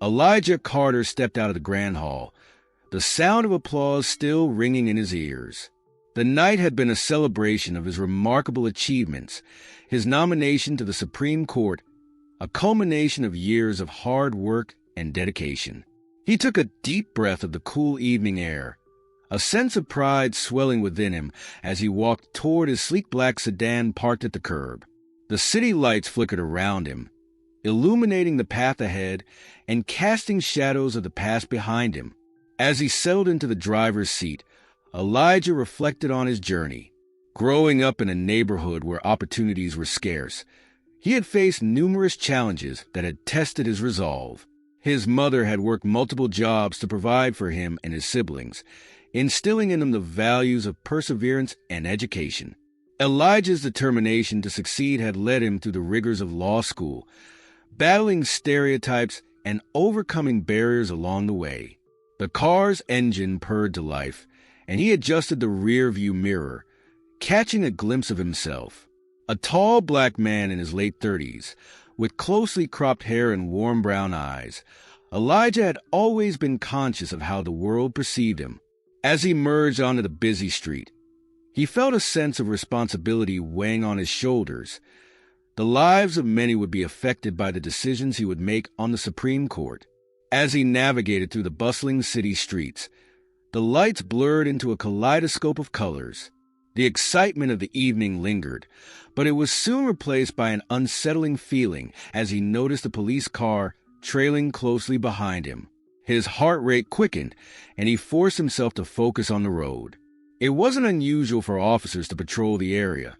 Elijah Carter stepped out of the grand hall, the sound of applause still ringing in his ears. The night had been a celebration of his remarkable achievements, his nomination to the Supreme Court, a culmination of years of hard work and dedication. He took a deep breath of the cool evening air, a sense of pride swelling within him as he walked toward his sleek black sedan parked at the curb. The city lights flickered around him, illuminating the path ahead and casting shadows of the past behind him. As he settled into the driver's seat, Elijah reflected on his journey. Growing up in a neighborhood where opportunities were scarce, he had faced numerous challenges that had tested his resolve. His mother had worked multiple jobs to provide for him and his siblings, instilling in him the values of perseverance and education. Elijah's determination to succeed had led him through the rigors of law school, battling stereotypes and overcoming barriers along the way. The car's engine purred to life, and he adjusted the rear-view mirror, catching a glimpse of himself. A tall black man in his late 30s, with closely cropped hair and warm brown eyes, Elijah had always been conscious of how the world perceived him. As he merged onto the busy street, he felt a sense of responsibility weighing on his shoulders. The lives of many would be affected by the decisions he would make on the Supreme Court. As he navigated through the bustling city streets, the lights blurred into a kaleidoscope of colors. The excitement of the evening lingered, but it was soon replaced by an unsettling feeling as he noticed a police car trailing closely behind him. His heart rate quickened, and he forced himself to focus on the road. It wasn't unusual for officers to patrol the area,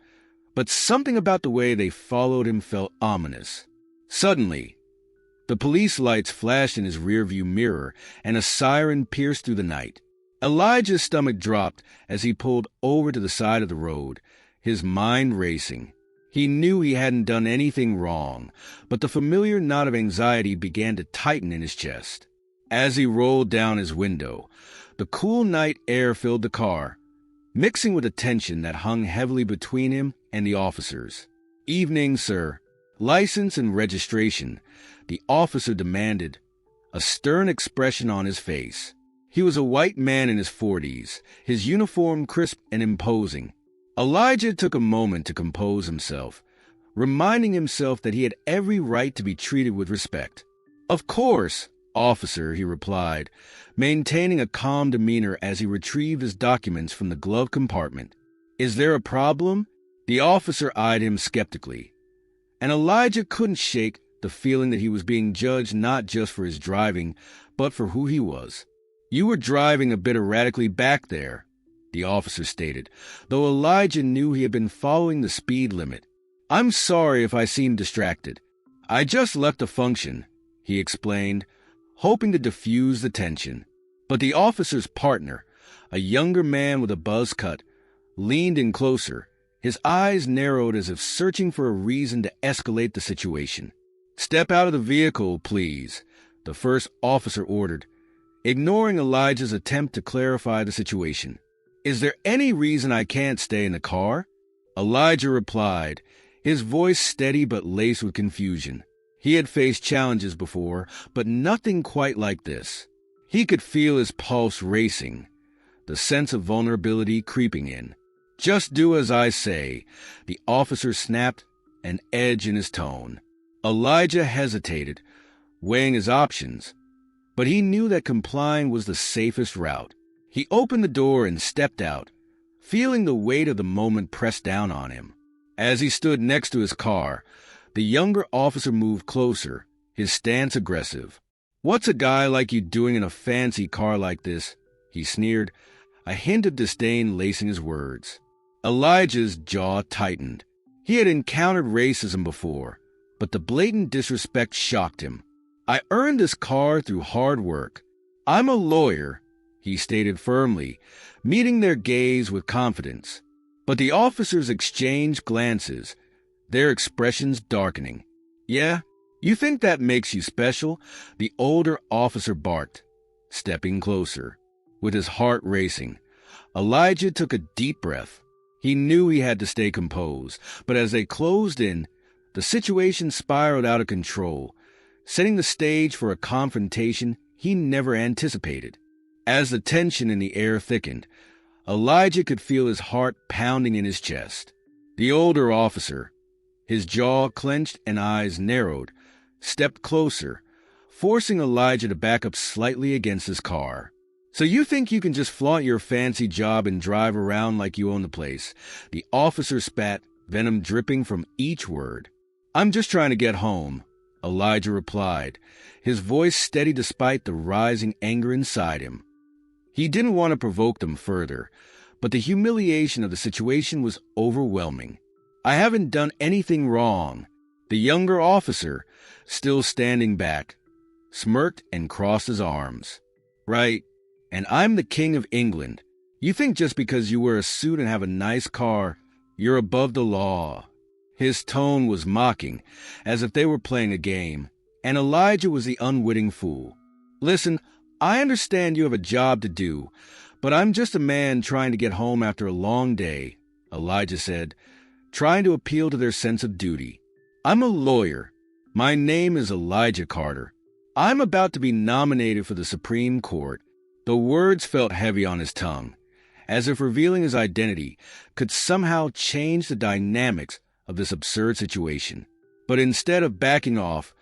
but something about the way they followed him felt ominous. Suddenly, the police lights flashed in his rearview mirror, and a siren pierced through the night. Elijah's stomach dropped as he pulled over to the side of the road, his mind racing. He knew he hadn't done anything wrong, but the familiar knot of anxiety began to tighten in his chest. As he rolled down his window, the cool night air filled the car, mixing with the tension that hung heavily between him and the officers. "Evening, sir. License and registration," the officer demanded, a stern expression on his face. He was a white man in his 40s, his uniform crisp and imposing. Elijah took a moment to compose himself, reminding himself that he had every right to be treated with respect. "Of course, officer," he replied, maintaining a calm demeanor as he retrieved his documents from the glove compartment. "Is there a problem?" The officer eyed him skeptically, and Elijah couldn't shake the feeling that he was being judged not just for his driving, but for who he was. "You were driving a bit erratically back there," the officer stated, though Elijah knew he had been following the speed limit. "I'm sorry if I seemed distracted. I just left a function," he explained, hoping to diffuse the tension. But the officer's partner, a younger man with a buzz cut, leaned in closer, his eyes narrowed as if searching for a reason to escalate the situation. "Step out of the vehicle, please," the first officer ordered, ignoring Elijah's attempt to clarify the situation. "Is there any reason I can't stay in the car?" Elijah replied, his voice steady but laced with confusion. He had faced challenges before, but nothing quite like this. He could feel his pulse racing, the sense of vulnerability creeping in. "Just do as I say," the officer snapped, an edge in his tone. Elijah hesitated, weighing his options, but he knew that complying was the safest route. He opened the door and stepped out, feeling the weight of the moment press down on him. As he stood next to his car, the younger officer moved closer, his stance aggressive. "What's a guy like you doing in a fancy car like this?" he sneered, a hint of disdain lacing his words. Elijah's jaw tightened. He had encountered racism before, but the blatant disrespect shocked him. "I earned this car through hard work. I'm a lawyer," he stated firmly, meeting their gaze with confidence. But the officers exchanged glances, their expressions darkening. "Yeah? You think that makes you special?" the older officer barked, stepping closer. With his heart racing, Elijah took a deep breath. He knew he had to stay composed, but as they closed in, the situation spiraled out of control, setting the stage for a confrontation he never anticipated. As the tension in the air thickened, Elijah could feel his heart pounding in his chest. The older officer, his jaw clenched and eyes narrowed, stepped closer, forcing Elijah to back up slightly against his car. "So you think you can just flaunt your fancy job and drive around like you own the place?" The officer spat, venom dripping from each word. "I'm just trying to get home," Elijah replied, his voice steady despite the rising anger inside him. He didn't want to provoke them further, but the humiliation of the situation was overwhelming. "I haven't done anything wrong." The younger officer, still standing back, smirked and crossed his arms. "Right, and I'm the King of England. You think just because you wear a suit and have a nice car, you're above the law." His tone was mocking, as if they were playing a game, and Elijah was the unwitting fool. "Listen, I understand you have a job to do, but I'm just a man trying to get home after a long day," Elijah said, trying to appeal to their sense of duty. "I'm a lawyer. My name is Elijah Carter. I'm about to be nominated for the Supreme Court." The words felt heavy on his tongue, as if revealing his identity could somehow change the dynamics of this absurd situation. But instead of backing off,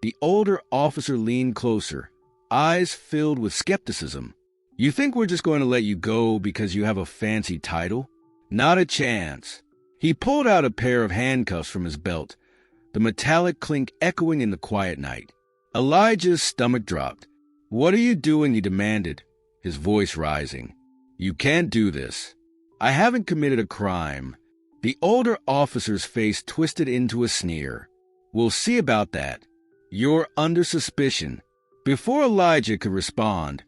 the older officer leaned closer, eyes filled with skepticism. "You think we're just going to let you go because you have a fancy title? Not a chance." He pulled out a pair of handcuffs from his belt, the metallic clink echoing in the quiet night. Elijah's stomach dropped. "What are you doing?" he demanded, his voice rising. "You can't do this. I haven't committed a crime." The older officer's face twisted into a sneer. "We'll see about that. You're under suspicion." Before Elijah could respond,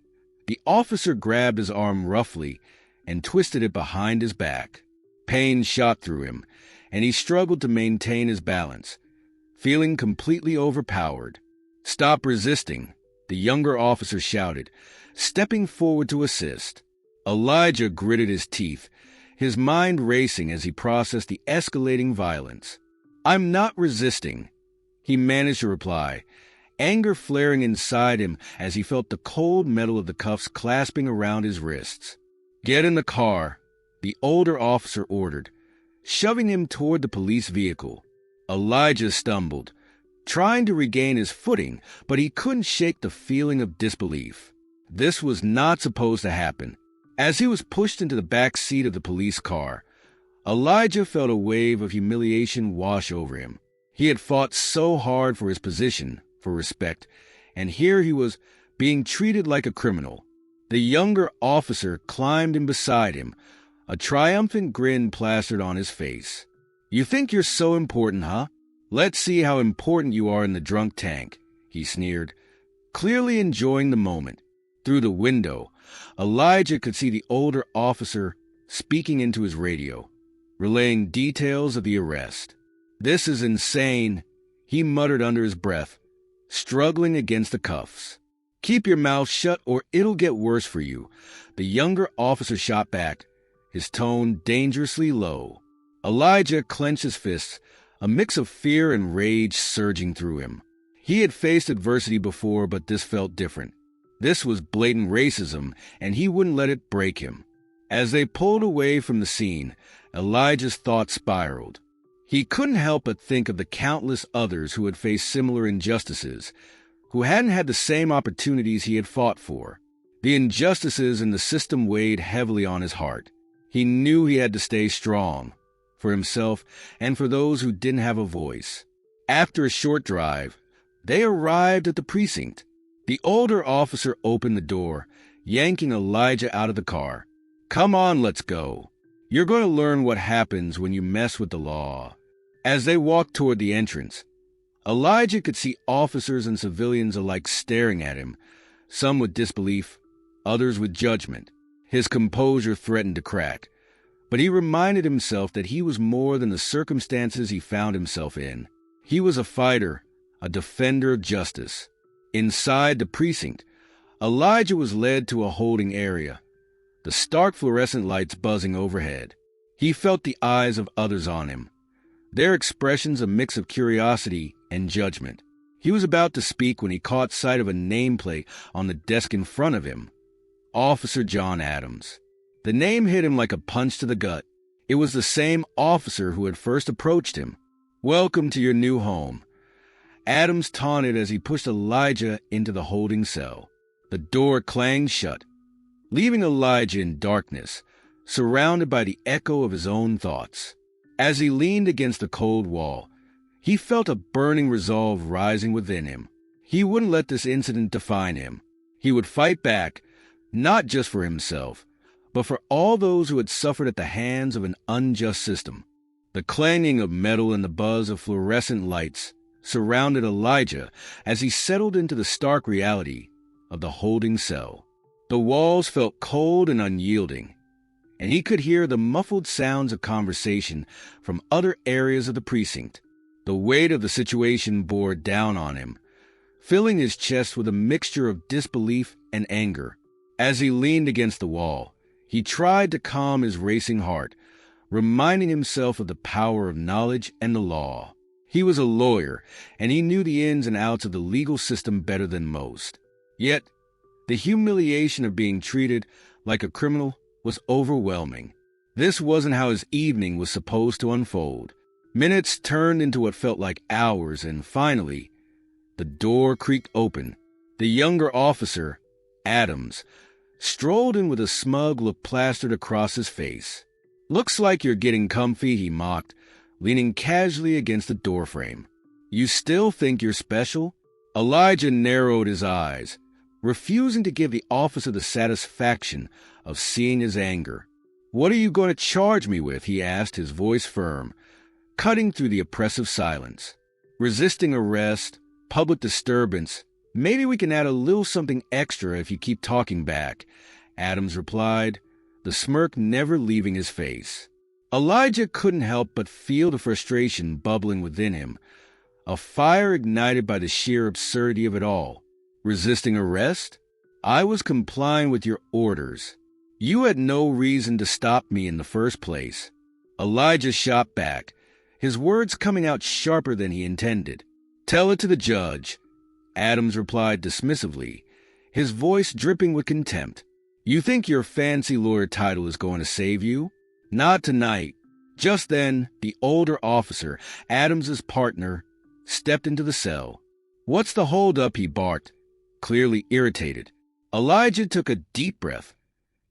the officer grabbed his arm roughly and twisted it behind his back. Pain shot through him, and he struggled to maintain his balance, feeling completely overpowered. "Stop resisting," the younger officer shouted, stepping forward to assist. Elijah gritted his teeth, his mind racing as he processed the escalating violence. "I'm not resisting," he managed to reply, anger flaring inside him as he felt the cold metal of the cuffs clasping around his wrists. "Get in the car," the older officer ordered, shoving him toward the police vehicle. Elijah stumbled, trying to regain his footing, but he couldn't shake the feeling of disbelief. This was not supposed to happen. As he was pushed into the back seat of the police car, Elijah felt a wave of humiliation wash over him. He had fought so hard for his position, for respect, and here he was being treated like a criminal. The younger officer climbed in beside him, a triumphant grin plastered on his face. "You think you're so important, huh? Let's see how important you are in the drunk tank," he sneered, clearly enjoying the moment. Through the window, Elijah could see the older officer speaking into his radio, relaying details of the arrest. "This is insane," he muttered under his breath, struggling against the cuffs. "Keep your mouth shut or it'll get worse for you," the younger officer shot back, his tone dangerously low. Elijah clenched his fists, a mix of fear and rage surging through him. He had faced adversity before, but this felt different. This was blatant racism, and he wouldn't let it break him. As they pulled away from the scene, Elijah's thoughts spiraled. He couldn't help but think of the countless others who had faced similar injustices, who hadn't had the same opportunities he had fought for. The injustices in the system weighed heavily on his heart. He knew he had to stay strong, for himself and for those who didn't have a voice. After a short drive, they arrived at the precinct. The older officer opened the door, yanking Elijah out of the car. "Come on, let's go. You're going to learn what happens when you mess with the law." As they walked toward the entrance, Elijah could see officers and civilians alike staring at him, some with disbelief, others with judgment. His composure threatened to crack, but he reminded himself that he was more than the circumstances he found himself in. He was a fighter, a defender of justice. Inside the precinct, Elijah was led to a holding area, the stark fluorescent lights buzzing overhead. He felt the eyes of others on him, their expressions a mix of curiosity and judgment. He was about to speak when he caught sight of a nameplate on the desk in front of him. Officer John Adams. The name hit him like a punch to the gut. It was the same officer who had first approached him. "Welcome to your new home," Adams taunted as he pushed Elijah into the holding cell. The door clanged shut, leaving Elijah in darkness, surrounded by the echo of his own thoughts. As he leaned against the cold wall, he felt a burning resolve rising within him. He wouldn't let this incident define him. He would fight back, not just for himself, but for all those who had suffered at the hands of an unjust system. The clanging of metal and the buzz of fluorescent lights surrounded Elijah as he settled into the stark reality of the holding cell. The walls felt cold and unyielding, and he could hear the muffled sounds of conversation from other areas of the precinct. The weight of the situation bore down on him, filling his chest with a mixture of disbelief and anger. As he leaned against the wall, he tried to calm his racing heart, reminding himself of the power of knowledge and the law. He was a lawyer, and he knew the ins and outs of the legal system better than most. Yet, the humiliation of being treated like a criminal was overwhelming. This wasn't how his evening was supposed to unfold. Minutes turned into what felt like hours, and finally, the door creaked open. The younger officer, Adams, strolled in with a smug look plastered across his face. "Looks like you're getting comfy," he mocked, leaning casually against the doorframe. "You still think you're special?" Elijah narrowed his eyes, refusing to give the officer the satisfaction of seeing his anger. "What are you going to charge me with?" he asked, his voice firm, cutting through the oppressive silence. "Resisting arrest, public disturbance. Maybe we can add a little something extra if you keep talking back," Adams replied, the smirk never leaving his face. Elijah couldn't help but feel the frustration bubbling within him, a fire ignited by the sheer absurdity of it all. "Resisting arrest? I was complying with your orders. You had no reason to stop me in the first place." Elijah shot back, his words coming out sharper than he intended. "Tell it to the judge," Adams replied dismissively, his voice dripping with contempt. "You think your fancy lawyer title is going to save you? Not tonight." Just then, the older officer, Adams's partner, stepped into the cell. "What's the holdup?" he barked, clearly irritated. Elijah took a deep breath,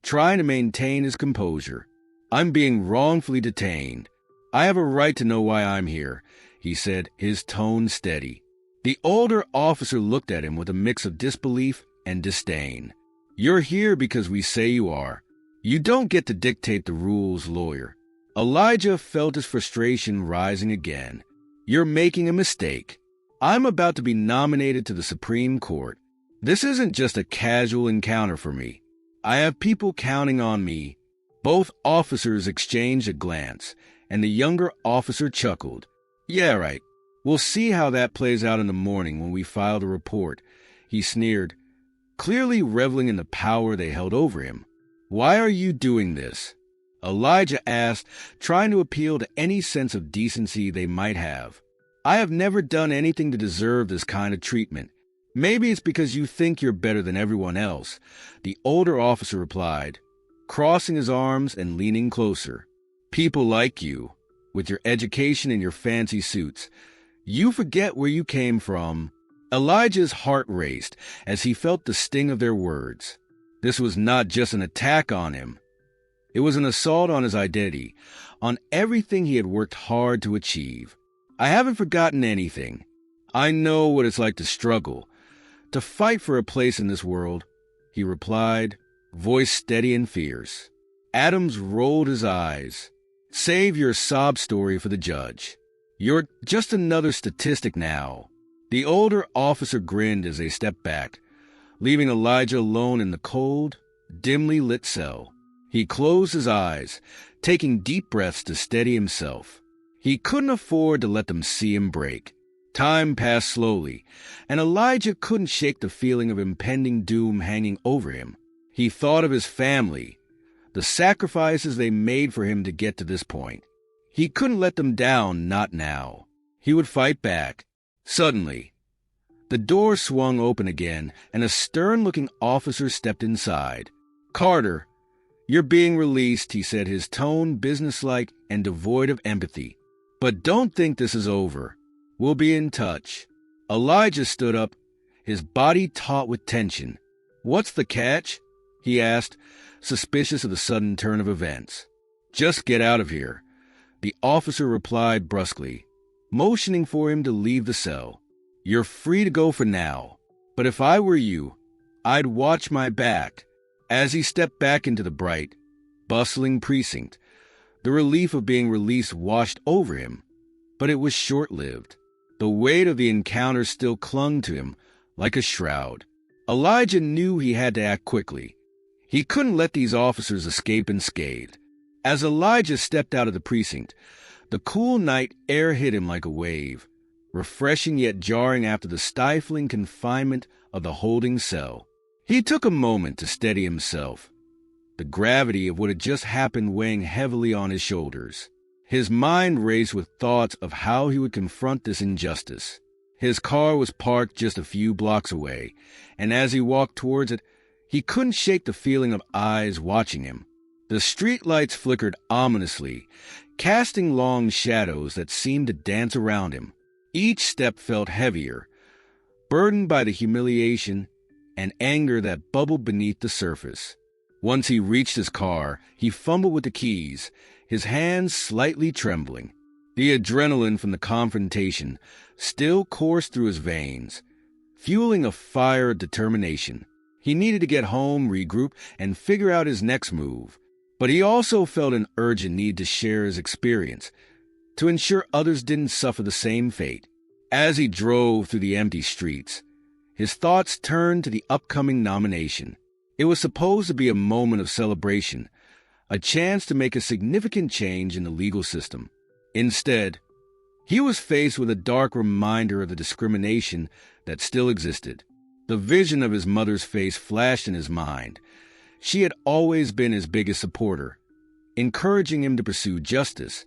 trying to maintain his composure. "I'm being wrongfully detained. I have a right to know why I'm here," he said, his tone steady. The older officer looked at him with a mix of disbelief and disdain. "You're here because we say you are. You don't get to dictate the rules, lawyer." Elijah felt his frustration rising again. "You're making a mistake. I'm about to be nominated to the Supreme Court. This isn't just a casual encounter for me. I have people counting on me." Both officers exchanged a glance, and the younger officer chuckled. "Yeah, right. We'll see how that plays out in the morning when we file the report," he sneered, clearly reveling in the power they held over him. "Why are you doing this?" Elijah asked, trying to appeal to any sense of decency they might have. "I have never done anything to deserve this kind of treatment. Maybe it's because you think you're better than everyone else," the older officer replied, crossing his arms and leaning closer. "People like you, with your education and your fancy suits. You forget where you came from." Elijah's heart raced as he felt the sting of their words. This was not just an attack on him. It was an assault on his identity, on everything he had worked hard to achieve. "I haven't forgotten anything. I know what it's like to struggle, to fight for a place in this world," he replied, voice steady and fierce. Adams rolled his eyes. "Save your sob story for the judge. You're just another statistic now." The older officer grinned as they stepped back, leaving Elijah alone in the cold, dimly lit cell. He closed his eyes, taking deep breaths to steady himself. He couldn't afford to let them see him break. Time passed slowly, and Elijah couldn't shake the feeling of impending doom hanging over him. He thought of his family, the sacrifices they made for him to get to this point. He couldn't let them down, not now. He would fight back. Suddenly, The door swung open again, and a stern-looking officer stepped inside. "Carter, you're being released," he said, his tone businesslike and devoid of empathy. "But don't think this is over. We'll be in touch." Elijah stood up, his body taut with tension. "What's the catch?" he asked, suspicious of the sudden turn of events. "Just get out of here," the officer replied brusquely, motioning for him to leave the cell. "You're free to go for now, but if I were you, I'd watch my back." As he stepped back into the bright, bustling precinct, the relief of being released washed over him, but it was short-lived. The weight of the encounter still clung to him like a shroud. Elijah knew he had to act quickly. He couldn't let these officers escape unscathed. As Elijah stepped out of the precinct, the cool night air hit him like a wave, refreshing yet jarring after the stifling confinement of the holding cell. He took a moment to steady himself, the gravity of what had just happened weighing heavily on his shoulders. His mind raced with thoughts of how he would confront this injustice. His car was parked just a few blocks away, and as he walked towards it, he couldn't shake the feeling of eyes watching him. The streetlights flickered ominously, casting long shadows that seemed to dance around him. Each step felt heavier, burdened by the humiliation and anger that bubbled beneath the surface. Once he reached his car, he fumbled with the keys, his hands slightly trembling. The adrenaline from the confrontation still coursed through his veins, fueling a fire of determination. He needed to get home, regroup, and figure out his next move. But he also felt an urgent need to share his experience, to ensure others didn't suffer the same fate. As he drove through the empty streets, his thoughts turned to the upcoming nomination. It was supposed to be a moment of celebration, a chance to make a significant change in the legal system. Instead, he was faced with a dark reminder of the discrimination that still existed. The vision of his mother's face flashed in his mind. She had always been his biggest supporter, encouraging him to pursue justice,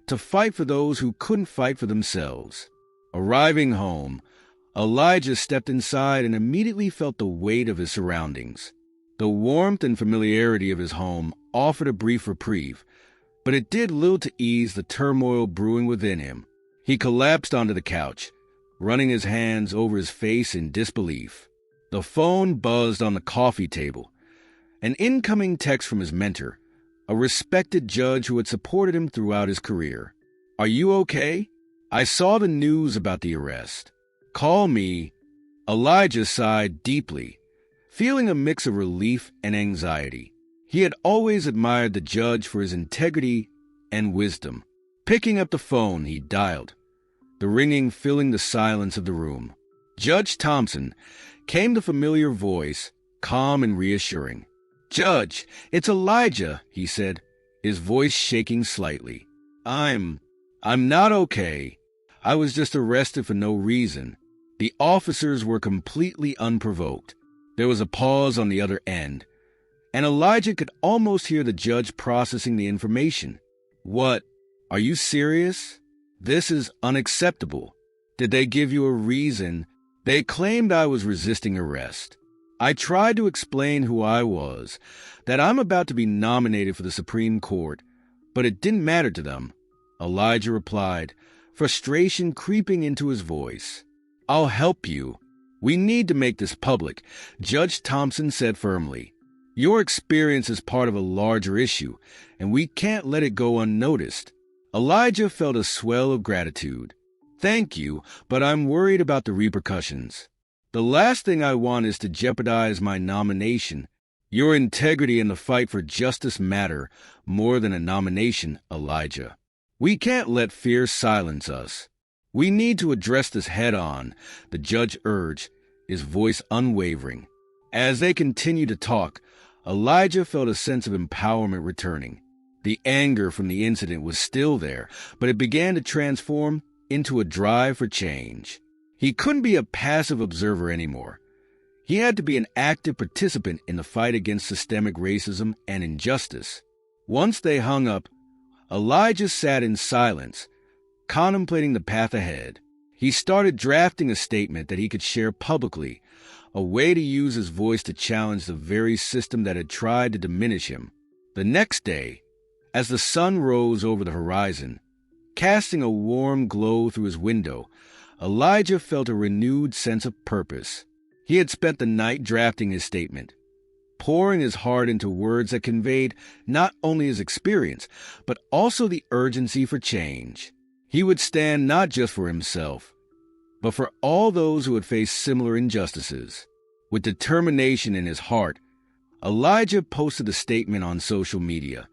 to fight for those who couldn't fight for themselves. Arriving home, Elijah stepped inside and immediately felt the weight of his surroundings. The warmth and familiarity of his home offered a brief reprieve, but it did little to ease the turmoil brewing within him. He collapsed onto the couch, running his hands over his face in disbelief. The phone buzzed on the coffee table. An incoming text from his mentor, a respected judge who had supported him throughout his career. "Are you okay? I saw the news about the arrest. Call me." Elijah sighed deeply, feeling a mix of relief and anxiety. He had always admired the judge for his integrity and wisdom. Picking up the phone, he dialed, the ringing filling the silence of the room. "Judge Thompson," came the familiar voice, calm and reassuring. "Judge, it's Elijah," he said, his voice shaking slightly. I'm not okay. I was just arrested for no reason." The officers were completely unprovoked. There was a pause on the other end, and Elijah could almost hear the judge processing the information. "What? Are you serious? This is unacceptable. Did they give you a reason?" "They claimed I was resisting arrest. I tried to explain who I was, that I'm about to be nominated for the Supreme Court, but it didn't matter to them," Elijah replied, frustration creeping into his voice. "I'll help you. We need to make this public," Judge Thompson said firmly. "Your experience is part of a larger issue, and we can't let it go unnoticed." Elijah felt a swell of gratitude. "Thank you, but I'm worried about the repercussions. The last thing I want is to jeopardize my nomination. Your integrity and the fight for justice matter more than a nomination, Elijah. We can't let fear silence us. We need to address this head-on," the judge urged, his voice unwavering. As they continued to talk, Elijah felt a sense of empowerment returning. The anger from the incident was still there, but it began to transform into a drive for change. He couldn't be a passive observer anymore. He had to be an active participant in the fight against systemic racism and injustice. Once they hung up, Elijah sat in silence, contemplating the path ahead. He started drafting a statement that he could share publicly, a way to use his voice to challenge the very system that had tried to diminish him. The next day, as the sun rose over the horizon, casting a warm glow through his window, Elijah felt a renewed sense of purpose. He had spent the night drafting his statement, pouring his heart into words that conveyed not only his experience, but also the urgency for change. He would stand not just for himself, but for all those who had faced similar injustices. With determination in his heart, Elijah posted a statement on social media,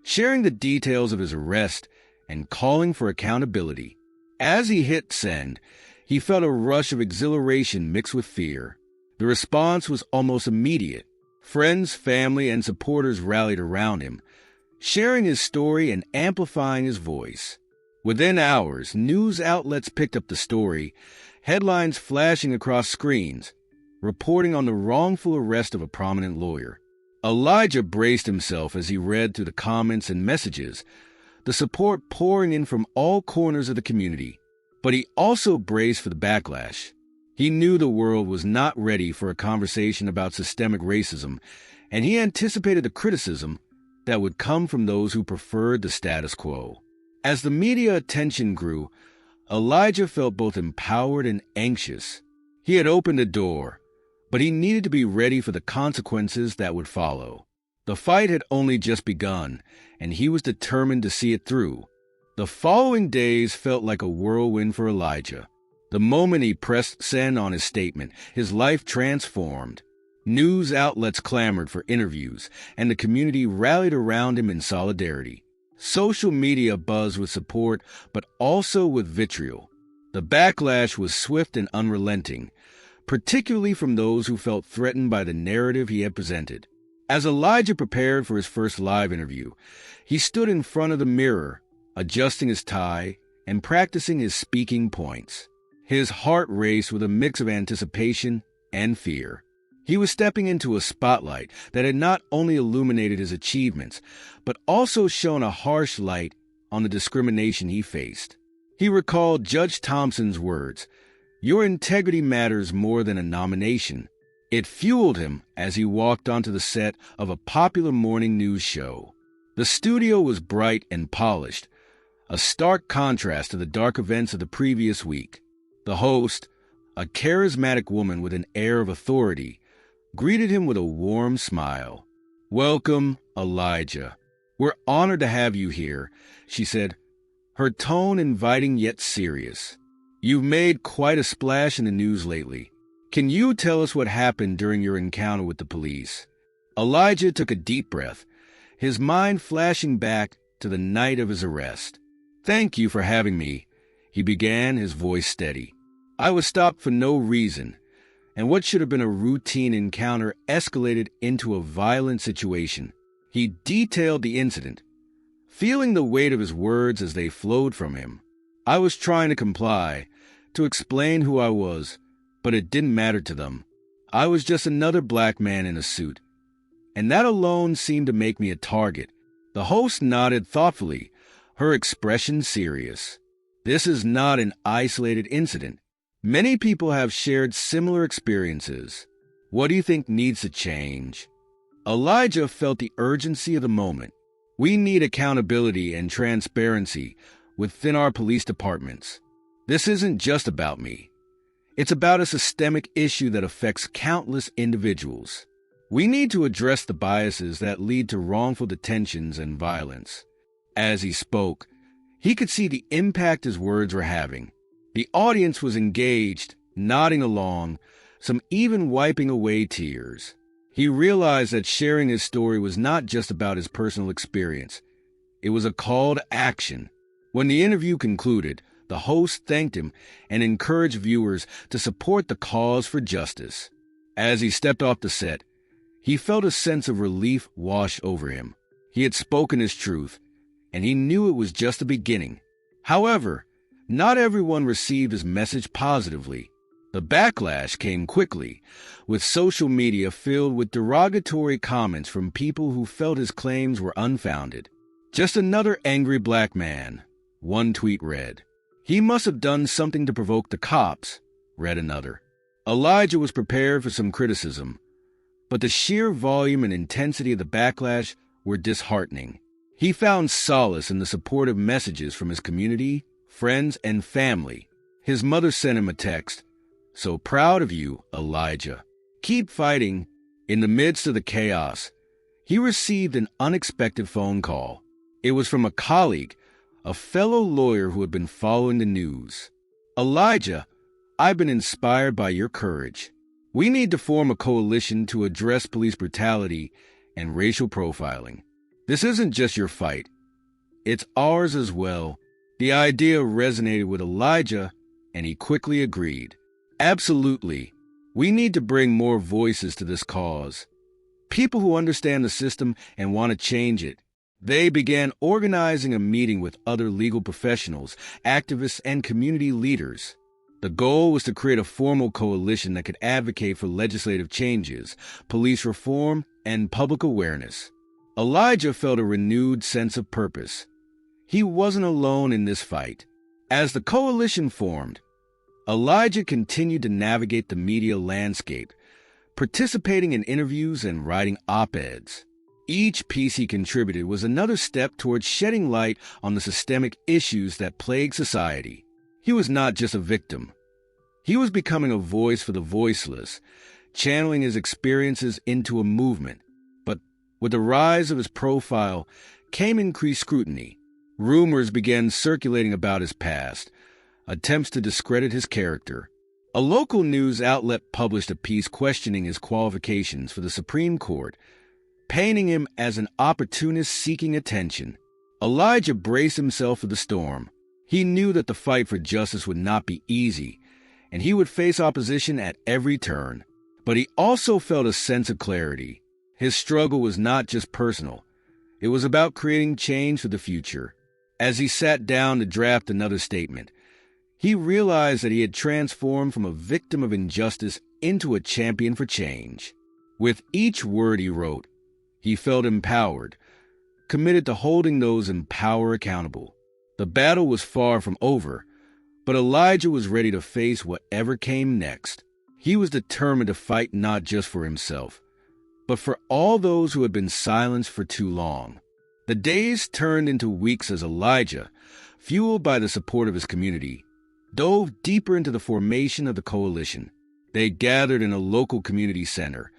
sharing the details of his arrest and calling for accountability. As he hit send, he felt a rush of exhilaration mixed with fear. The response was almost immediate. Friends, family, and supporters rallied around him, sharing his story and amplifying his voice. Within hours, news outlets picked up the story, headlines flashing across screens, reporting on the wrongful arrest of a prominent lawyer. Elijah braced himself as he read through the comments and messages, the support pouring in from all corners of the community. But he also braced for the backlash. He knew the world was not ready for a conversation about systemic racism, and he anticipated the criticism that would come from those who preferred the status quo. As the media attention grew, Elijah felt both empowered and anxious. He had opened a door, but he needed to be ready for the consequences that would follow. The fight had only just begun, and he was determined to see it through. The following days felt like a whirlwind for Elijah. The moment he pressed send on his statement, his life transformed. News outlets clamored for interviews, and the community rallied around him in solidarity. Social media buzzed with support, but also with vitriol. The backlash was swift and unrelenting, particularly from those who felt threatened by the narrative he had presented. As Elijah prepared for his first live interview, he stood in front of the mirror, adjusting his tie and practicing his speaking points. His heart raced with a mix of anticipation and fear. He was stepping into a spotlight that had not only illuminated his achievements, but also shone a harsh light on the discrimination he faced. He recalled Judge Thompson's words, "Your integrity matters more than a nomination." It fueled him as he walked onto the set of a popular morning news show. The studio was bright and polished, a stark contrast to the dark events of the previous week. The host, a charismatic woman with an air of authority, greeted him with a warm smile. "Welcome, Elijah. We're honored to have you here," she said, her tone inviting yet serious. "You've made quite a splash in the news lately. Can you tell us what happened during your encounter with the police?" Elijah took a deep breath, his mind flashing back to the night of his arrest. "Thank you for having me," he began, his voice steady. "I was stopped for no reason, and what should have been a routine encounter escalated into a violent situation." He detailed the incident, feeling the weight of his words as they flowed from him. "I was trying to comply, to explain who I was, but it didn't matter to them. I was just another black man in a suit, and that alone seemed to make me a target." The host nodded thoughtfully, her expression serious. "This is not an isolated incident. Many people have shared similar experiences. What do you think needs to change?" Elijah felt the urgency of the moment. "We need accountability and transparency within our police departments. This isn't just about me. It's about a systemic issue that affects countless individuals. We need to address the biases that lead to wrongful detentions and violence." As he spoke, he could see the impact his words were having. The audience was engaged, nodding along, some even wiping away tears. He realized that sharing his story was not just about his personal experience. It was a call to action. When the interview concluded, the host thanked him and encouraged viewers to support the cause for justice. As he stepped off the set, he felt a sense of relief wash over him. He had spoken his truth, and he knew it was just the beginning. However, not everyone received his message positively. The backlash came quickly, with social media filled with derogatory comments from people who felt his claims were unfounded. "Just another angry black man," one tweet read. "He must have done something to provoke the cops," read another. Elijah was prepared for some criticism, but the sheer volume and intensity of the backlash were disheartening. He found solace in the supportive messages from his community, friends, and family. His mother sent him a text, "So proud of you, Elijah. Keep fighting." In the midst of the chaos, he received an unexpected phone call. It was from a colleague, a fellow lawyer who had been following the news. "Elijah, I've been inspired by your courage. We need to form a coalition to address police brutality and racial profiling. This isn't just your fight. It's ours as well." The idea resonated with Elijah, and he quickly agreed. "Absolutely. We need to bring more voices to this cause. People who understand the system and want to change it." They began organizing a meeting with other legal professionals, activists, and community leaders. The goal was to create a formal coalition that could advocate for legislative changes, police reform, and public awareness. Elijah felt a renewed sense of purpose. He wasn't alone in this fight. As the coalition formed, Elijah continued to navigate the media landscape, participating in interviews and writing op-eds. Each piece he contributed was another step towards shedding light on the systemic issues that plague society. He was not just a victim. He was becoming a voice for the voiceless, channeling his experiences into a movement. But with the rise of his profile came increased scrutiny. Rumors began circulating about his past, attempts to discredit his character. A local news outlet published a piece questioning his qualifications for the Supreme Court, painting him as an opportunist seeking attention. Elijah braced himself for the storm. He knew that the fight for justice would not be easy, and he would face opposition at every turn. But he also felt a sense of clarity. His struggle was not just personal. It was about creating change for the future. As he sat down to draft another statement, he realized that he had transformed from a victim of injustice into a champion for change. With each word he wrote, he felt empowered, committed to holding those in power accountable. The battle was far from over, but Elijah was ready to face whatever came next. He was determined to fight not just for himself, but for all those who had been silenced for too long. The days turned into weeks as Elijah, fueled by the support of his community, dove deeper into the formation of the coalition. They gathered in a local community center,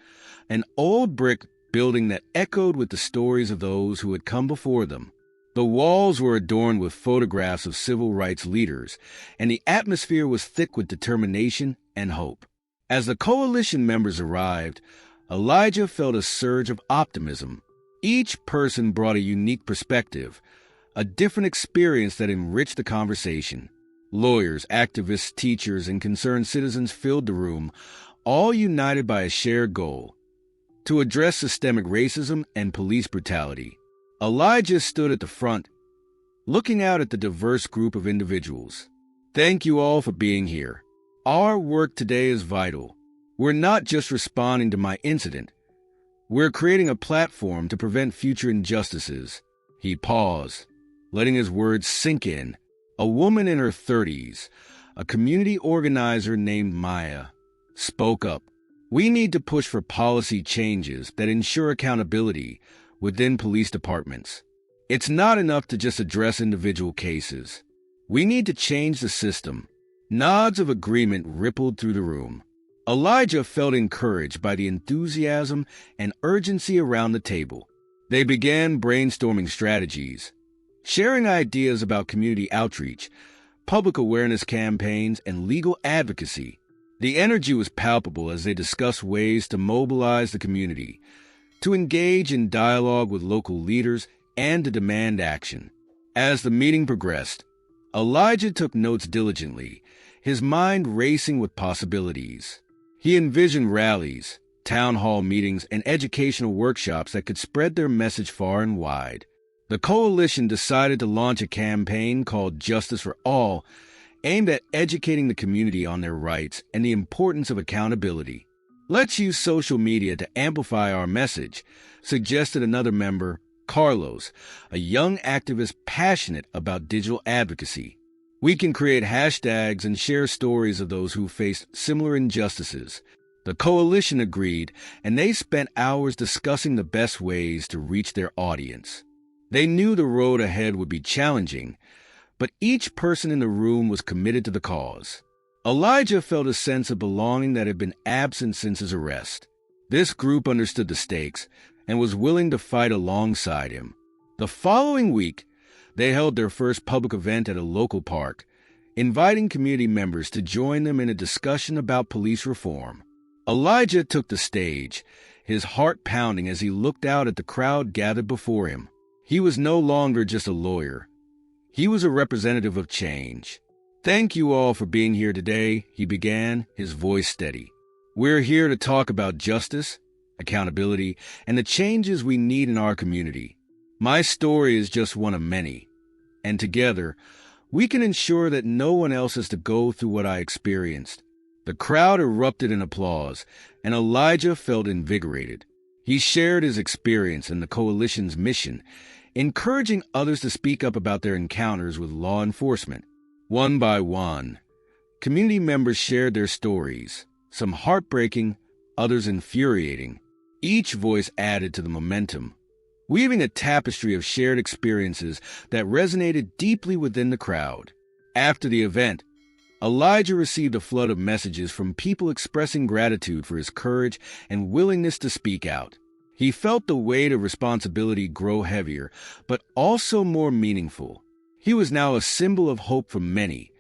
an old brick building that echoed with the stories of those who had come before them. The walls were adorned with photographs of civil rights leaders, and the atmosphere was thick with determination and hope. As the coalition members arrived, Elijah felt a surge of optimism. Each person brought a unique perspective, a different experience that enriched the conversation. Lawyers, activists, teachers, and concerned citizens filled the room, all united by a shared goal: to address systemic racism and police brutality. Elijah stood at the front, looking out at the diverse group of individuals. "Thank you all for being here. Our work today is vital. We're not just responding to my incident. We're creating a platform to prevent future injustices." He paused, letting his words sink in. A woman in her 30s, a community organizer named Maya, spoke up. "We need to push for policy changes that ensure accountability within police departments. It's not enough to just address individual cases. We need to change the system." Nods of agreement rippled through the room. Elijah felt encouraged by the enthusiasm and urgency around the table. They began brainstorming strategies, sharing ideas about community outreach, public awareness campaigns, and legal advocacy. The energy was palpable as they discussed ways to mobilize the community, to engage in dialogue with local leaders, and to demand action. As the meeting progressed, Elijah took notes diligently, his mind racing with possibilities. He envisioned rallies, town hall meetings, and educational workshops that could spread their message far and wide. The coalition decided to launch a campaign called Justice for All, aimed at educating the community on their rights and the importance of accountability. "Let's use social media to amplify our message," suggested another member, Carlos, a young activist passionate about digital advocacy. We can create hashtags and share stories of those who faced similar injustices. The coalition agreed, and they spent hours discussing the best ways to reach their audience. They knew the road ahead would be challenging, but each person in the room was committed to the cause. Elijah felt a sense of belonging that had been absent since his arrest. This group understood the stakes and was willing to fight alongside him. The following week, they held their first public event at a local park, inviting community members to join them in a discussion about police reform. Elijah took the stage, his heart pounding as he looked out at the crowd gathered before him. He was no longer just a lawyer. He was a representative of change. "Thank you all for being here today," he began, his voice steady. "We're here to talk about justice, accountability, and the changes we need in our community. My story is just one of many, and together, we can ensure that no one else has to go through what I experienced." The crowd erupted in applause, and Elijah felt invigorated. He shared his experience and the coalition's mission, encouraging others to speak up about their encounters with law enforcement. One by one, community members shared their stories, some heartbreaking, others infuriating. Each voice added to the momentum, weaving a tapestry of shared experiences that resonated deeply within the crowd. After the event, Elijah received a flood of messages from people expressing gratitude for his courage and willingness to speak out. He felt the weight of responsibility grow heavier, but also more meaningful. He was now a symbol of hope for many,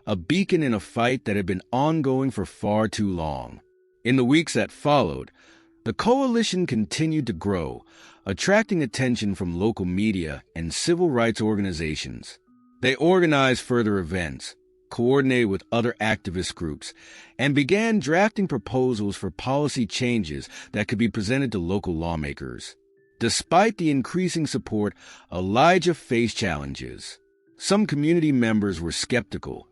a beacon in a fight that had been ongoing for far too long. In the weeks that followed, the coalition continued to grow, attracting attention from local media and civil rights organizations. They organized further events, coordinated with other activist groups, and began drafting proposals for policy changes that could be presented to local lawmakers. Despite the increasing support, Elijah faced challenges. Some community members were skeptical,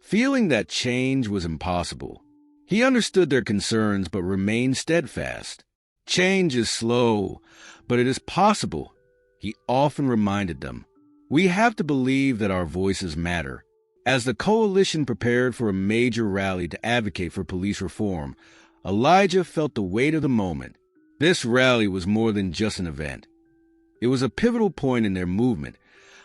feeling that change was impossible. He understood their concerns but remained steadfast. "Change is slow, but it is possible," he often reminded them. "We have to believe that our voices matter." As the coalition prepared for a major rally to advocate for police reform, Elijah felt the weight of the moment. This rally was more than just an event. It was a pivotal point in their movement,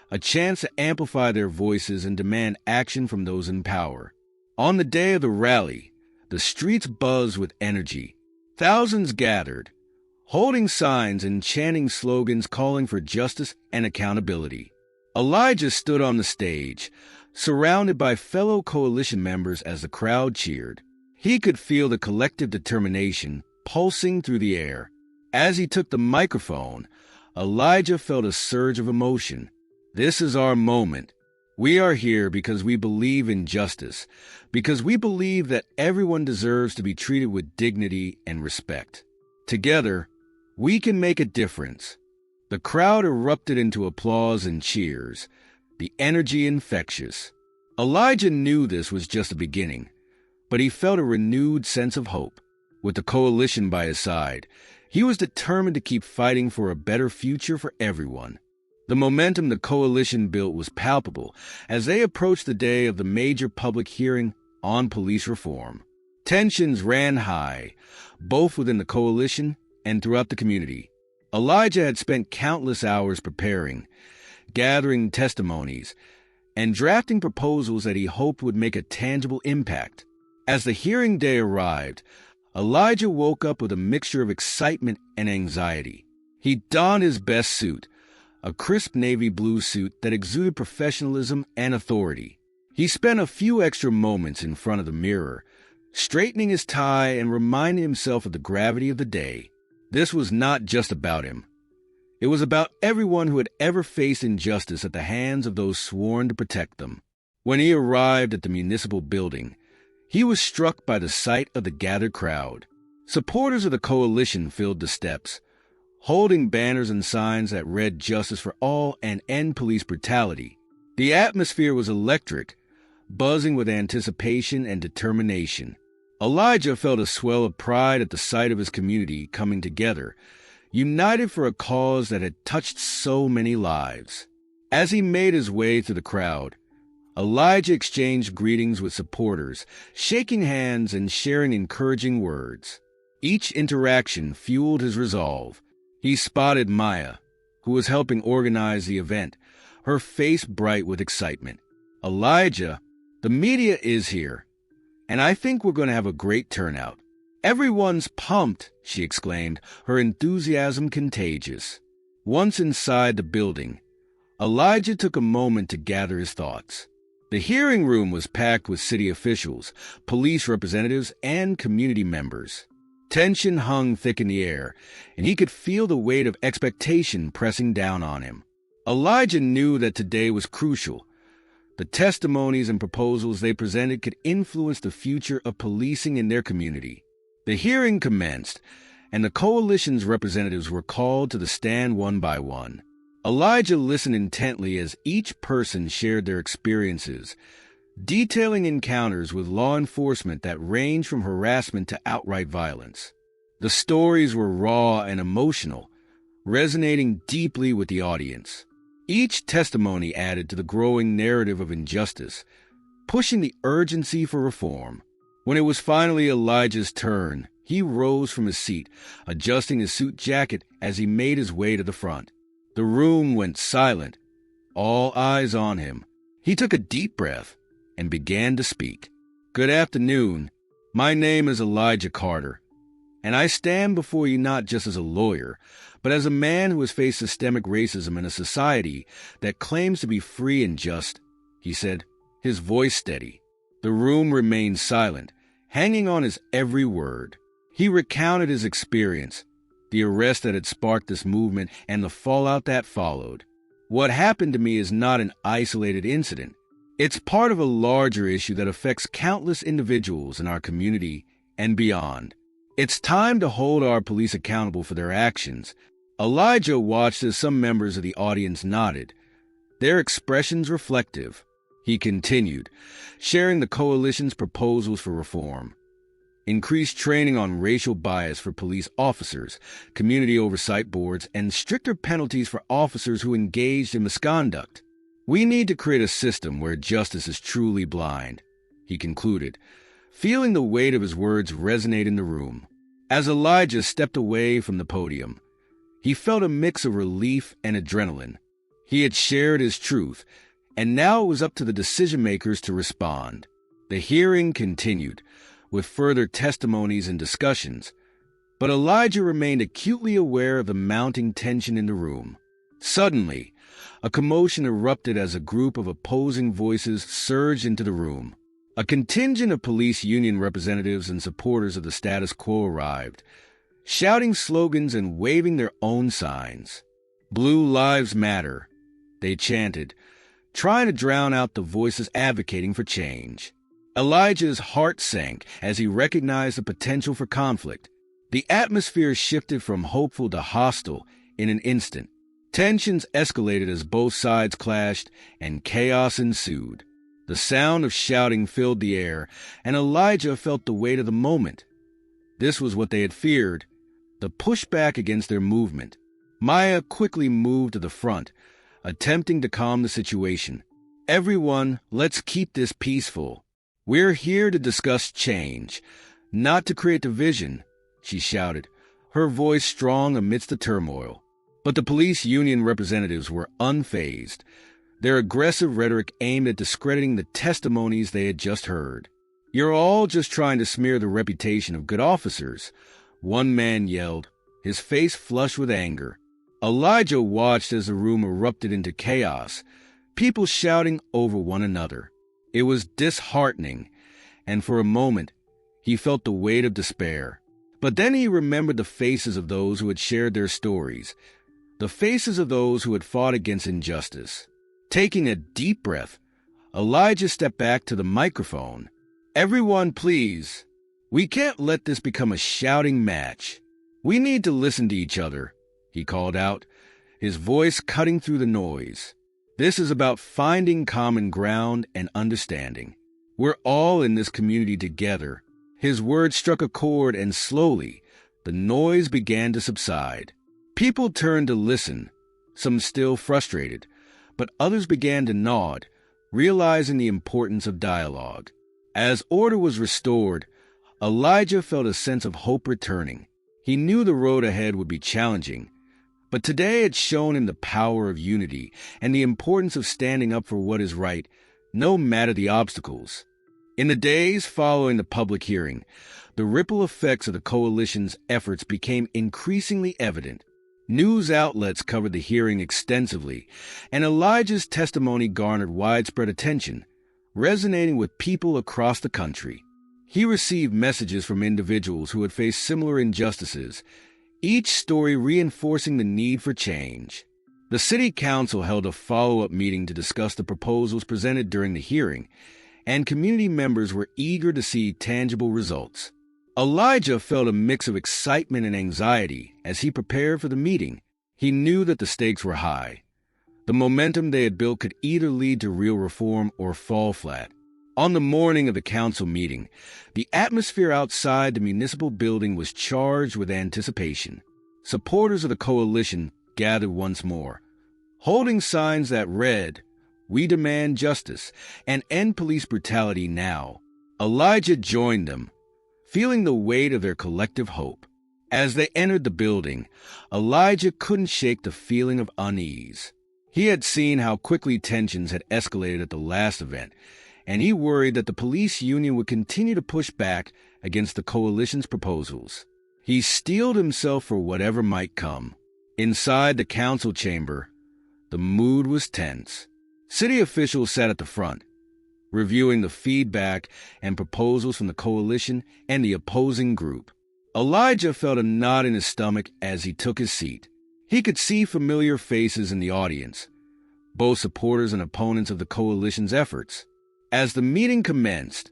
a chance to amplify their voices and demand action from those in power. On the day of the rally, the streets buzzed with energy. Thousands gathered, holding signs and chanting slogans calling for justice and accountability. Elijah stood on the stage, surrounded by fellow coalition members as the crowd cheered. He could feel the collective determination pulsing through the air. As he took the microphone, Elijah felt a surge of emotion. "This is our moment. We are here because we believe in justice, because we believe that everyone deserves to be treated with dignity and respect. Together, we can make a difference." The crowd erupted into applause and cheers, the energy infectious. Elijah knew this was just the beginning, but he felt a renewed sense of hope. With the coalition by his side, he was determined to keep fighting for a better future for everyone. The momentum the coalition built was palpable as they approached the day of the major public hearing on police reform. Tensions ran high, both within the coalition and throughout the community. Elijah had spent countless hours preparing, gathering testimonies, and drafting proposals that he hoped would make a tangible impact. As the hearing day arrived, Elijah woke up with a mixture of excitement and anxiety. He donned his best suit, a crisp navy blue suit that exuded professionalism and authority. He spent a few extra moments in front of the mirror, straightening his tie and reminding himself of the gravity of the day. This was not just about him. It was about everyone who had ever faced injustice at the hands of those sworn to protect them. When he arrived at the municipal building, he was struck by the sight of the gathered crowd. Supporters of the coalition filled the steps, holding banners and signs that read "Justice for All" and "End Police Brutality." The atmosphere was electric, buzzing with anticipation and determination. Elijah felt a swell of pride at the sight of his community coming together, united for a cause that had touched so many lives. As he made his way through the crowd, Elijah exchanged greetings with supporters, shaking hands and sharing encouraging words. Each interaction fueled his resolve. He spotted Maya, who was helping organize the event, her face bright with excitement. "Elijah, the media is here, and I think we're going to have a great turnout." "Everyone's pumped," she exclaimed, her enthusiasm contagious. Once inside the building, Elijah took a moment to gather his thoughts. The hearing room was packed with city officials, police representatives, and community members. Tension hung thick in the air, and he could feel the weight of expectation pressing down on him. Elijah knew that today was crucial. The testimonies and proposals they presented could influence the future of policing in their community. The hearing commenced, and the coalition's representatives were called to the stand one by one. Elijah listened intently as each person shared their experiences, detailing encounters with law enforcement that ranged from harassment to outright violence. The stories were raw and emotional, resonating deeply with the audience. Each testimony added to the growing narrative of injustice, pushing the urgency for reform. When it was finally Elijah's turn, he rose from his seat, adjusting his suit jacket as he made his way to the front. The room went silent, all eyes on him. He took a deep breath and began to speak. "Good afternoon. My name is Elijah Carter, and I stand before you not just as a lawyer, but as a man who has faced systemic racism in a society that claims to be free and just," he said, his voice steady. The room remained silent, hanging on his every word. He recounted his experience, the arrest that had sparked this movement, and the fallout that followed. "What happened to me is not an isolated incident. It's part of a larger issue that affects countless individuals in our community and beyond. It's time to hold our police accountable for their actions." Elijah watched as some members of the audience nodded, their expressions reflective. He continued, sharing the coalition's proposals for reform. Increased training on racial bias for police officers, community oversight boards, and stricter penalties for officers who engaged in misconduct. "We need to create a system where justice is truly blind," he concluded, feeling the weight of his words resonate in the room. As Elijah stepped away from the podium, he felt a mix of relief and adrenaline. He had shared his truth, and now it was up to the decision-makers to respond. The hearing continued, with further testimonies and discussions, but Elijah remained acutely aware of the mounting tension in the room. Suddenly, a commotion erupted as a group of opposing voices surged into the room. A contingent of police union representatives and supporters of the status quo arrived, shouting slogans and waving their own signs. "Blue Lives Matter," they chanted, trying to drown out the voices advocating for change. Elijah's heart sank as he recognized the potential for conflict. The atmosphere shifted from hopeful to hostile in an instant. Tensions escalated as both sides clashed, and chaos ensued. The sound of shouting filled the air, and Elijah felt the weight of the moment. This was what they had feared, the pushback against their movement. Maya quickly moved to the front, attempting to calm the situation. "Everyone, let's keep this peaceful. We're here to discuss change, not to create division," she shouted, her voice strong amidst the turmoil. But the police union representatives were unfazed, their aggressive rhetoric aimed at discrediting the testimonies they had just heard. "You're all just trying to smear the reputation of good officers," one man yelled, his face flushed with anger. Elijah watched as the room erupted into chaos, people shouting over one another. It was disheartening, and for a moment, he felt the weight of despair. But then he remembered the faces of those who had shared their stories, the faces of those who had fought against injustice. Taking a deep breath, Elijah stepped back to the microphone. "Everyone, please. We can't let this become a shouting match. We need to listen to each other," he called out, his voice cutting through the noise. "This is about finding common ground and understanding. We're all in this community together." His words struck a chord, and slowly, the noise began to subside. People turned to listen, some still frustrated, but others began to nod, realizing the importance of dialogue. As order was restored, Elijah felt a sense of hope returning. He knew the road ahead would be challenging, but today had shown him the power of unity and the importance of standing up for what is right, no matter the obstacles. In the days following the public hearing, the ripple effects of the coalition's efforts became increasingly evident. News outlets covered the hearing extensively, and Elijah's testimony garnered widespread attention, resonating with people across the country. He received messages from individuals who had faced similar injustices, each story reinforcing the need for change. The City Council held a follow-up meeting to discuss the proposals presented during the hearing, and community members were eager to see tangible results. Elijah felt a mix of excitement and anxiety as he prepared for the meeting. He knew that the stakes were high. The momentum they had built could either lead to real reform or fall flat. On the morning of the council meeting, the atmosphere outside the municipal building was charged with anticipation. Supporters of the coalition gathered once more, holding signs that read, "We demand justice and end police brutality now." Elijah joined them, feeling the weight of their collective hope. As they entered the building, Elijah couldn't shake the feeling of unease. He had seen how quickly tensions had escalated at the last event, and he worried that the police union would continue to push back against the coalition's proposals. He steeled himself for whatever might come. Inside the council chamber, the mood was tense. City officials sat at the front, reviewing the feedback and proposals from the coalition and the opposing group. Elijah felt a knot in his stomach as he took his seat. He could see familiar faces in the audience, both supporters and opponents of the coalition's efforts. As the meeting commenced,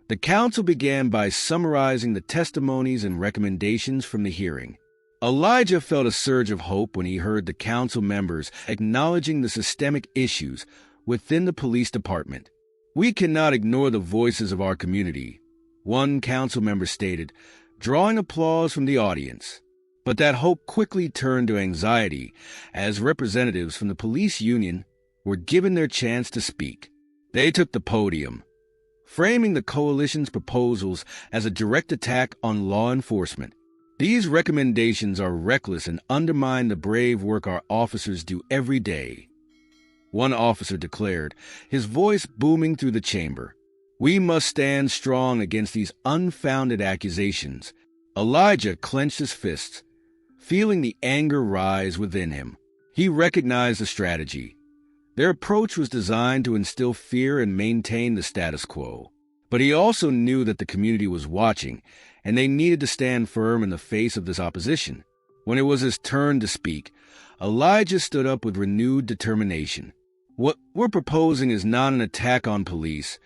the council began by summarizing the testimonies and recommendations from the hearing. Elijah felt a surge of hope when he heard the council members acknowledging the systemic issues within the police department. "We cannot ignore the voices of our community," one council member stated, drawing applause from the audience. But that hope quickly turned to anxiety as representatives from the police union were given their chance to speak. They took the podium, framing the coalition's proposals as a direct attack on law enforcement. "These recommendations are reckless and undermine the brave work our officers do every day," one officer declared, his voice booming through the chamber. "We must stand strong against these unfounded accusations." Elijah clenched his fists, feeling the anger rise within him. He recognized the strategy. Their approach was designed to instill fear and maintain the status quo. But he also knew that the community was watching, and they needed to stand firm in the face of this opposition. When it was his turn to speak, Elijah stood up with renewed determination. "What we're proposing is not an attack on police,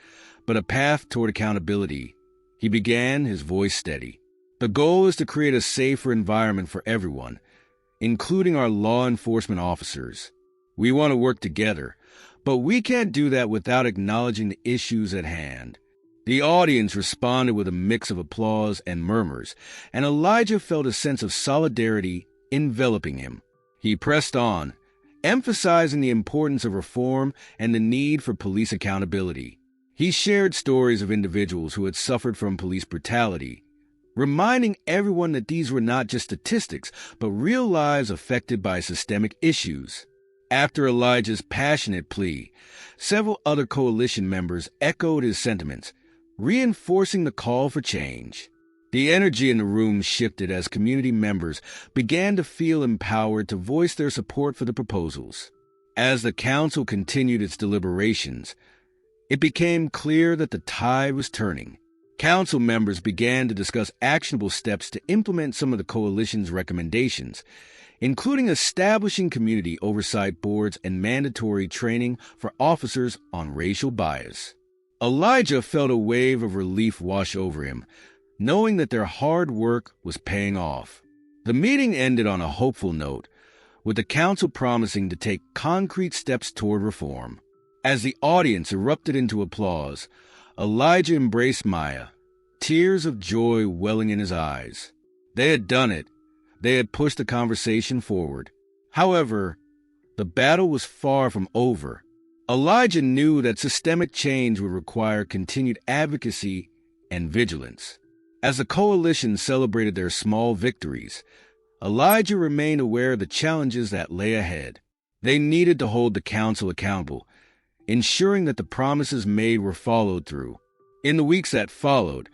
but a path toward accountability," he began, his voice steady. "The goal is to create a safer environment for everyone, including our law enforcement officers. We want to work together, but we can't do that without acknowledging the issues at hand." The audience responded with a mix of applause and murmurs, and Elijah felt a sense of solidarity enveloping him. He pressed on, emphasizing the importance of reform and the need for police accountability. He shared stories of individuals who had suffered from police brutality, reminding everyone that these were not just statistics, but real lives affected by systemic issues. After Elijah's passionate plea, several other coalition members echoed his sentiments, reinforcing the call for change. The energy in the room shifted as community members began to feel empowered to voice their support for the proposals. As the council continued its deliberations, it became clear that the tide was turning. Council members began to discuss actionable steps to implement some of the coalition's recommendations, including establishing community oversight boards and mandatory training for officers on racial bias. Elijah felt a wave of relief wash over him, knowing that their hard work was paying off. The meeting ended on a hopeful note, with the council promising to take concrete steps toward reform. As the audience erupted into applause, Elijah embraced Maya, tears of joy welling in his eyes. They had done it. They had pushed the conversation forward. However, the battle was far from over. Elijah knew that systemic change would require continued advocacy and vigilance. As the coalition celebrated their small victories, Elijah remained aware of the challenges that lay ahead. They needed to hold the council accountable, ensuring that the promises made were followed through. In the weeks that followed,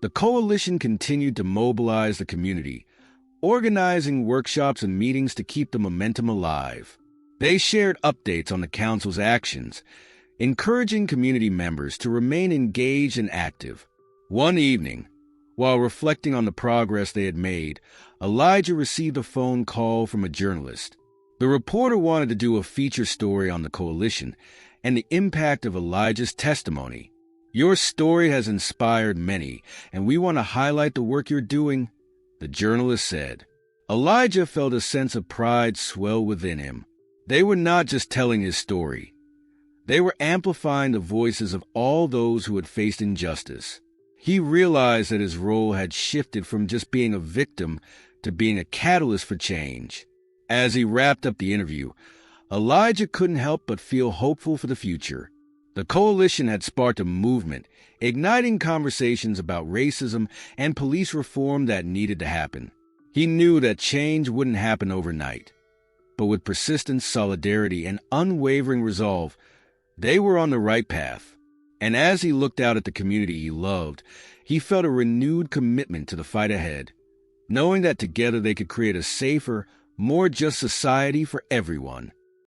the coalition continued to mobilize the community, organizing workshops and meetings to keep the momentum alive. They shared updates on the council's actions, encouraging community members to remain engaged and active. One evening, while reflecting on the progress they had made, Elijah received a phone call from a journalist. The reporter wanted to do a feature story on the coalition and the impact of Elijah's testimony. "Your story has inspired many, and we want to highlight the work you're doing," the journalist said. Elijah felt a sense of pride swell within him. They were not just telling his story. They were amplifying the voices of all those who had faced injustice. He realized that his role had shifted from just being a victim to being a catalyst for change. As he wrapped up the interview, Elijah couldn't help but feel hopeful for the future. The coalition had sparked a movement, igniting conversations about racism and police reform that needed to happen. He knew that change wouldn't happen overnight, but with persistent solidarity and unwavering resolve, they were on the right path. And as he looked out at the community he loved, he felt a renewed commitment to the fight ahead, knowing that together they could create a safer, more just society for everyone.